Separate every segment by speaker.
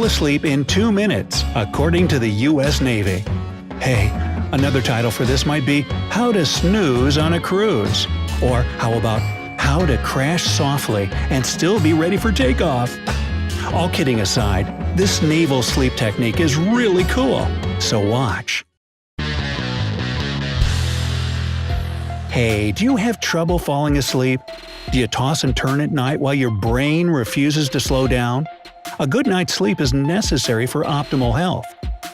Speaker 1: asleep in 2 minutes, according to the U.S. Navy. Hey, another title for this might be How to Snooze on a Cruise. Or how about How to Crash Softly and Still Be Ready for Takeoff. All kidding aside, this naval sleep technique is really cool, so watch. Hey, do you have trouble falling asleep? Do you toss and turn at night while your brain refuses to slow down? A good night's sleep is necessary for optimal health.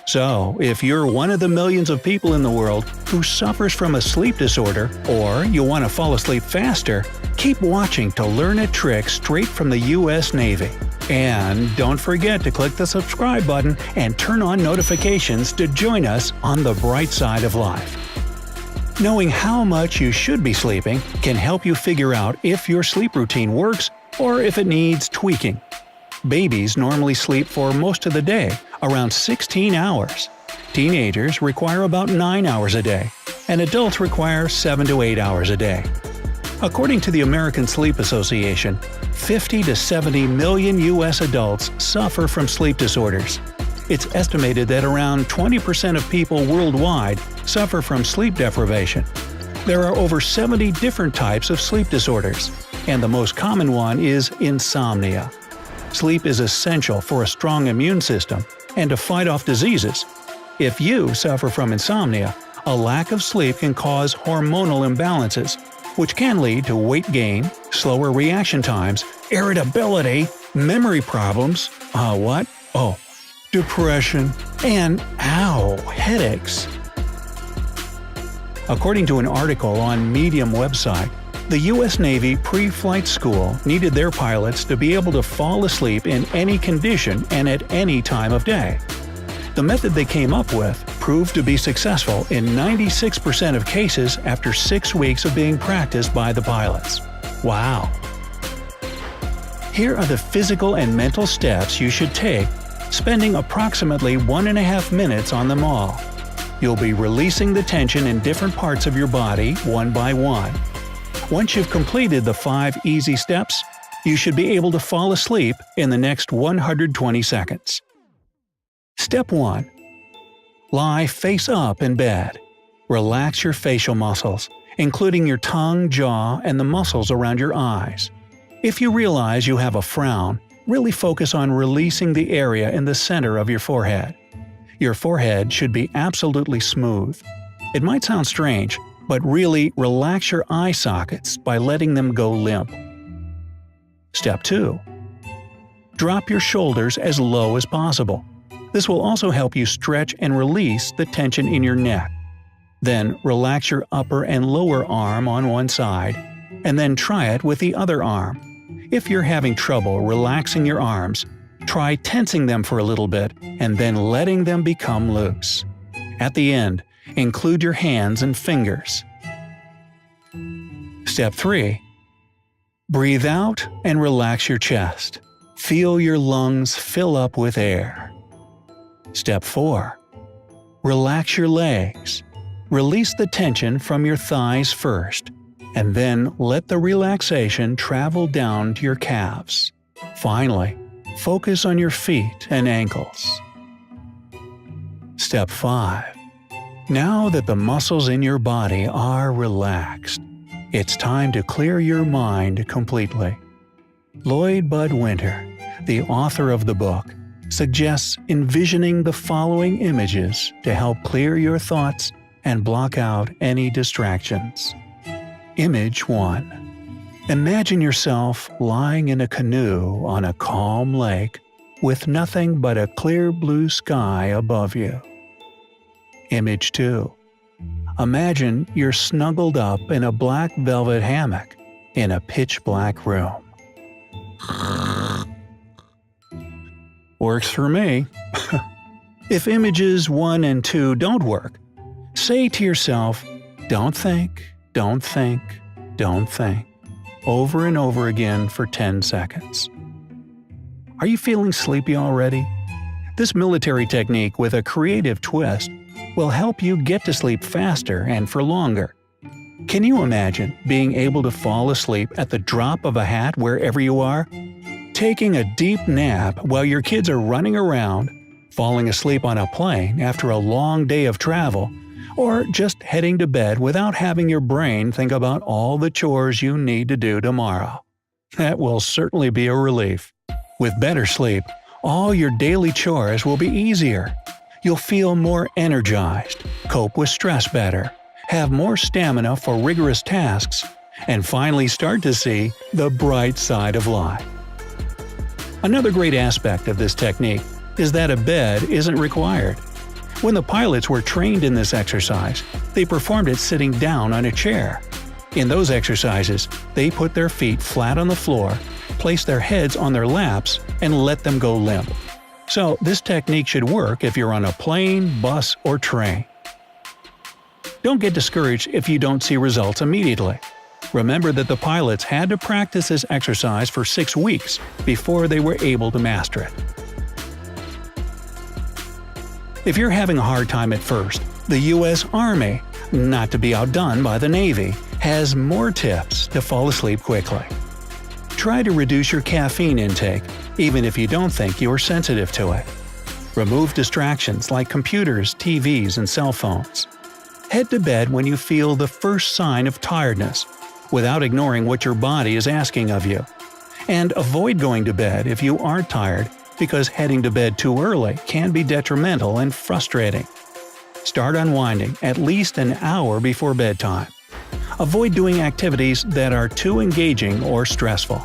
Speaker 1: So, if you're one of the millions of people in the world who suffers from a sleep disorder, or you want to fall asleep faster, keep watching to learn a trick straight from the U.S. Navy. And don't forget to click the subscribe button and turn on notifications to join us on the bright side of life. Knowing how much you should be sleeping can help you figure out if your sleep routine works or if it needs tweaking. Babies normally sleep for most of the day, around 16 hours. Teenagers require about 9 hours a day, and adults require 7 to 8 hours a day. According to the American Sleep Association, 50 to 70 million U.S. adults suffer from sleep disorders. It's estimated that around 20% of people worldwide suffer from sleep deprivation. There are over 70 different types of sleep disorders, and the most common one is insomnia. Sleep is essential for a strong immune system and to fight off diseases. If you suffer from insomnia, a lack of sleep can cause hormonal imbalances, which can lead to weight gain, slower reaction times, irritability, memory problems, depression, and headaches. According to an article on Medium website, the U.S. Navy pre-flight school needed their pilots to be able to fall asleep in any condition and at any time of day. The method they came up with proved to be successful in 96% of cases after 6 weeks of being practiced by the pilots. Wow! Here are the physical and mental steps you should take, spending approximately 1.5 minutes on them all. You'll be releasing the tension in different parts of your body one by one. Once you've completed the 5 easy steps, you should be able to fall asleep in the next 120 seconds. Step 1. Lie face up in bed. Relax your facial muscles, including your tongue, jaw, and the muscles around your eyes. If you realize you have a frown, really focus on releasing the area in the center of your forehead. Your forehead should be absolutely smooth. It might sound strange, but really relax your eye sockets by letting them go limp. Step 2. Drop your shoulders as low as possible. This will also help you stretch and release the tension in your neck. Then relax your upper and lower arm on one side, and then try it with the other arm. If you're having trouble relaxing your arms, try tensing them for a little bit and then letting them become loose. At the end, include your hands and fingers. Step 3. Breathe out and relax your chest. Feel your lungs fill up with air. Step 4. Relax your legs. Release the tension from your thighs first, and then let the relaxation travel down to your calves. Finally, focus on your feet and ankles. Step 5. Now that the muscles in your body are relaxed, it's time to clear your mind completely. Lloyd Bud Winter, the author of the book, suggests envisioning the following images to help clear your thoughts and block out any distractions. Image 1. Imagine yourself lying in a canoe on a calm lake with nothing but a clear blue sky above you. Image 2. Imagine you're snuggled up in a black velvet hammock in a pitch-black room. Works for me. If images 1 and 2 don't work, say to yourself, "Don't think, don't think, don't think," over and over again for 10 seconds. Are you feeling sleepy already? This military technique with a creative twist will help you get to sleep faster and for longer. Can you imagine being able to fall asleep at the drop of a hat wherever you are? Taking a deep nap while your kids are running around, falling asleep on a plane after a long day of travel, or just heading to bed without having your brain think about all the chores you need to do tomorrow. That will certainly be a relief. With better sleep, all your daily chores will be easier. You'll feel more energized, cope with stress better, have more stamina for rigorous tasks, and finally start to see the bright side of life. Another great aspect of this technique is that a bed isn't required. When the pilots were trained in this exercise, they performed it sitting down on a chair. In those exercises, they put their feet flat on the floor, placed their heads on their laps, and let them go limp. So this technique should work if you're on a plane, bus, or train. Don't get discouraged if you don't see results immediately. Remember that the pilots had to practice this exercise for 6 weeks before they were able to master it. If you're having a hard time at first, the U.S. Army, not to be outdone by the Navy, has more tips to fall asleep quickly. Try to reduce your caffeine intake, even if you don't think you are sensitive to it. Remove distractions like computers, TVs, and cell phones. Head to bed when you feel the first sign of tiredness, without ignoring what your body is asking of you. And avoid going to bed if you aren't tired, because heading to bed too early can be detrimental and frustrating. Start unwinding at least an hour before bedtime. Avoid doing activities that are too engaging or stressful.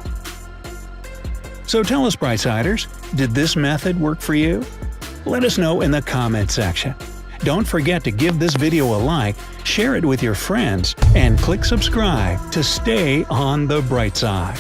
Speaker 1: So tell us, Brightsiders, did this method work for you? Let us know in the comment section. Don't forget to give this video a like, share it with your friends, and click subscribe to stay on the bright side.